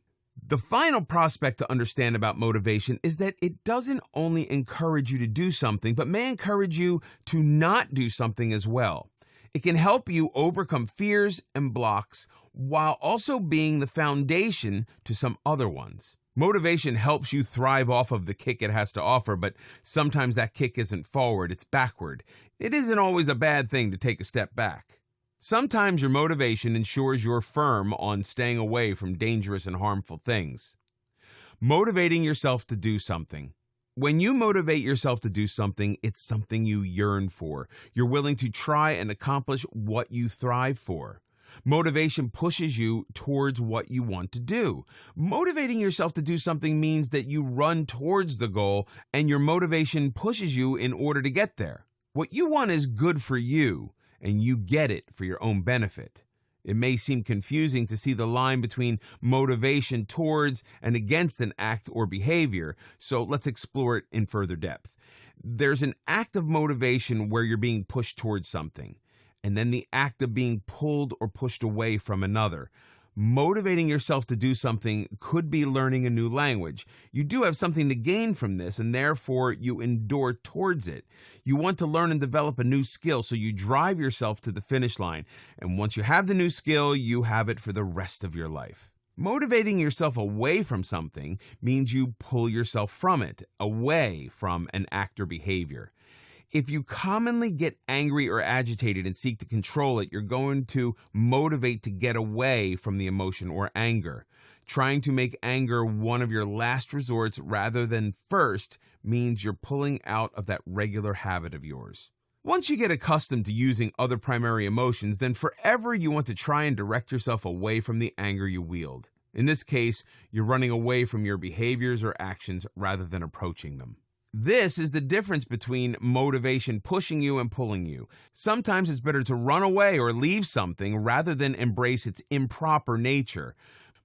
The final prospect to understand about motivation is that it doesn't only encourage you to do something, but may encourage you to not do something as well. It can help you overcome fears and blocks while also being the foundation to some other ones. Motivation helps you thrive off of the kick it has to offer, but sometimes that kick isn't forward, it's backward. It isn't always a bad thing to take a step back. Sometimes your motivation ensures you're firm on staying away from dangerous and harmful things. Motivating yourself to do something. When you motivate yourself to do something, it's something you yearn for. You're willing to try and accomplish what you thrive for. Motivation pushes you towards what you want to do. Motivating yourself to do something means that you run towards the goal and your motivation pushes you in order to get there. What you want is good for you, and you get it for your own benefit. It may seem confusing to see the line between motivation towards and against an act or behavior, so let's explore it in further depth. There's an act of motivation where you're being pushed towards something, and then the act of being pulled or pushed away from another. Motivating yourself to do something could be learning a new language. You do have something to gain from this, and therefore you endure towards it. You want to learn and develop a new skill, so you drive yourself to the finish line. And once you have the new skill, you have it for the rest of your life. Motivating yourself away from something means you pull yourself from it, away from an act or behavior. If you commonly get angry or agitated and seek to control it, you're going to motivate to get away from the emotion or anger. Trying to make anger one of your last resorts rather than first means you're pulling out of that regular habit of yours. Once you get accustomed to using other primary emotions, then forever you want to try and direct yourself away from the anger you wield. In this case, you're running away from your behaviors or actions rather than approaching them. This is the difference between motivation pushing you and pulling you. Sometimes it's better to run away or leave something rather than embrace its improper nature.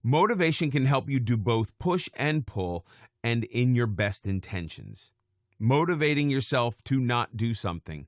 Motivation can help you do both push and pull, and in your best intentions. Motivating yourself to not do something.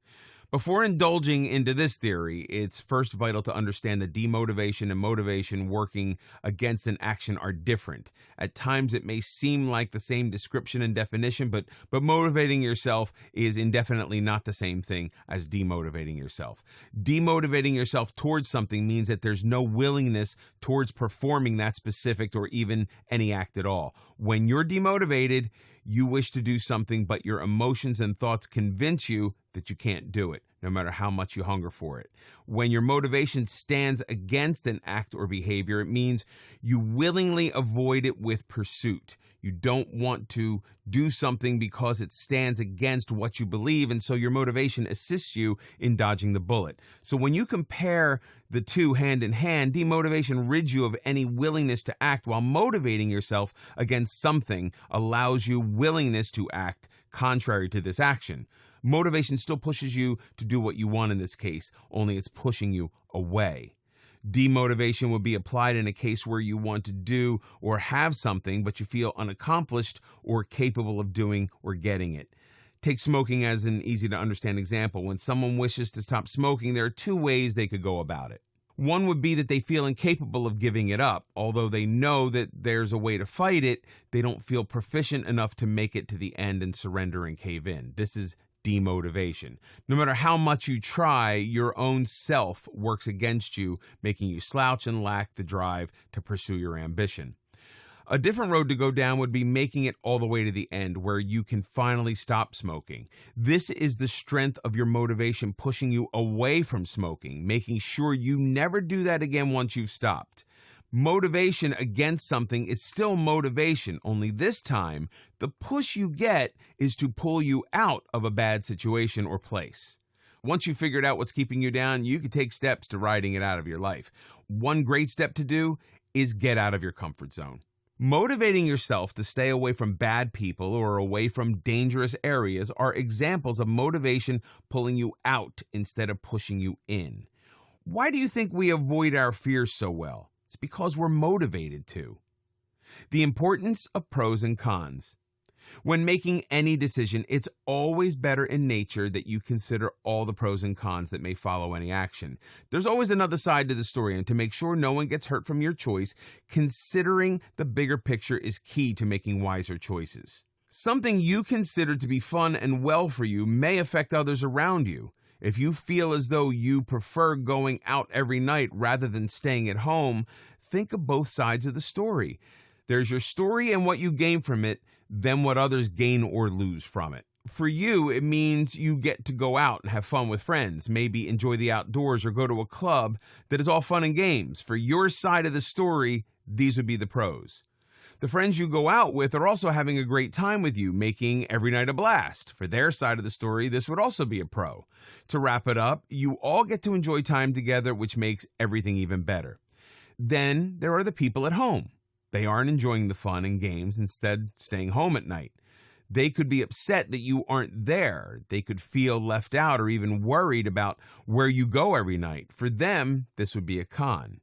Before indulging into this theory, it's first vital to understand that demotivation and motivation working against an action are different. At times, it may seem like the same description and definition, but motivating yourself is indefinitely not the same thing as demotivating yourself. Demotivating yourself towards something means that there's no willingness towards performing that specific or even any act at all. When you're demotivated, You wish to do something, but your emotions and thoughts convince you that you can't do it, no matter how much you hunger for it. When your motivation stands against an act or behavior, it means you willingly avoid it with pursuit. You don't want to do something because it stands against what you believe, and so your motivation assists you in dodging the bullet. So when you compare the two hand in hand, demotivation rids you of any willingness to act, while motivating yourself against something allows you willingness to act contrary to this action. Motivation still pushes you to do what you want in this case, only it's pushing you away. Demotivation would be applied in a case where you want to do or have something, but you feel unaccomplished or capable of doing or getting it. Take smoking as an easy to understand example. When someone wishes to stop smoking, there are two ways they could go about it. One would be that they feel incapable of giving it up. Although they know that there's a way to fight it, they don't feel proficient enough to make it to the end and surrender and cave in. This is demotivation. No matter how much you try, your own self works against you, making you slouch and lack the drive to pursue your ambition. A different road to go down would be making it all the way to the end, where you can finally stop smoking. This is the strength of your motivation pushing you away from smoking, making sure you never do that again once you've stopped. Motivation against something is still motivation, only this time, the push you get is to pull you out of a bad situation or place. Once you've figured out what's keeping you down, you can take steps to riding it out of your life. One great step to do is get out of your comfort zone. Motivating yourself to stay away from bad people or away from dangerous areas are examples of motivation pulling you out instead of pushing you in. Why do you think we avoid our fears so well? It's because we're motivated to. The importance of pros and cons. When making any decision, it's always better in nature that you consider all the pros and cons that may follow any action. There's always another side to the story, and to make sure no one gets hurt from your choice, considering the bigger picture is key to making wiser choices. Something you consider to be fun and well for you may affect others around you. If you feel as though you prefer going out every night rather than staying at home, think of both sides of the story. There's your story and what you gain from it, then what others gain or lose from it. For you, it means you get to go out and have fun with friends, maybe enjoy the outdoors or go to a club that is all fun and games. For your side of the story, these would be the pros. The friends you go out with are also having a great time with you, making every night a blast. For their side of the story, this would also be a pro. To wrap it up, you all get to enjoy time together, which makes everything even better. Then there are the people at home. They aren't enjoying the fun and games, instead staying home at night. They could be upset that you aren't there. They could feel left out or even worried about where you go every night. For them, this would be a con.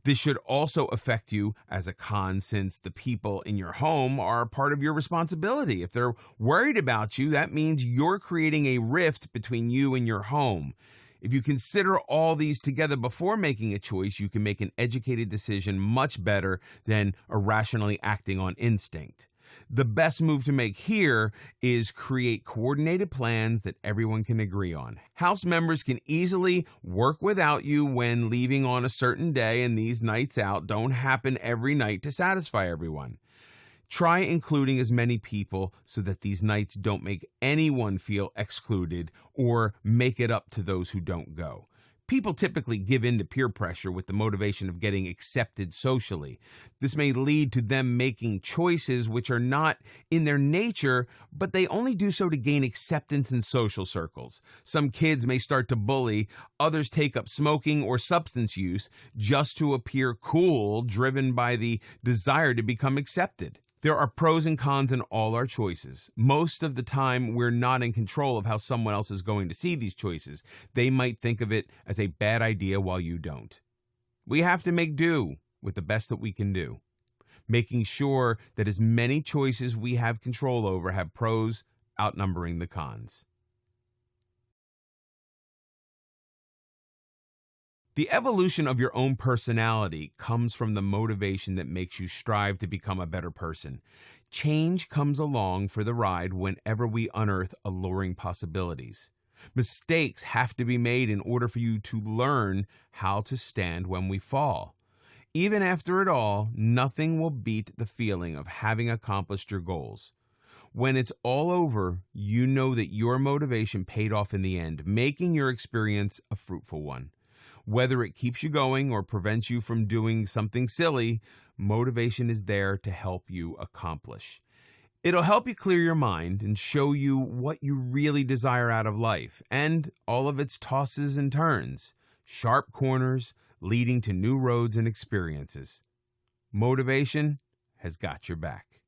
This should also affect you as a con, since the people in your home are part of your responsibility. If they're worried about you, that means you're creating a rift between you and your home. If you consider all these together before making a choice, you can make an educated decision much better than irrationally acting on instinct. The best move to make here is create coordinated plans that everyone can agree on. House members can easily work without you when leaving on a certain day, and these nights out don't happen every night to satisfy everyone. Try including as many people so that these nights don't make anyone feel excluded or make it up to those who don't go. People typically give in to peer pressure with the motivation of getting accepted socially. This may lead to them making choices which are not in their nature, but they only do so to gain acceptance in social circles. Some kids may start to bully, others take up smoking or substance use just to appear cool, driven by the desire to become accepted. There are pros and cons in all our choices. Most of the time, we're not in control of how someone else is going to see these choices. They might think of it as a bad idea while you don't. We have to make do with the best that we can do, making sure that as many choices we have control over have pros outnumbering the cons. The evolution of your own personality comes from the motivation that makes you strive to become a better person. Change comes along for the ride whenever we unearth alluring possibilities. Mistakes have to be made in order for you to learn how to stand when we fall. Even after it all, nothing will beat the feeling of having accomplished your goals. When it's all over, you know that your motivation paid off in the end, making your experience a fruitful one. Whether it keeps you going or prevents you from doing something silly, motivation is there to help you accomplish. It'll help you clear your mind and show you what you really desire out of life and all of its tosses and turns, sharp corners leading to new roads and experiences. Motivation has got your back.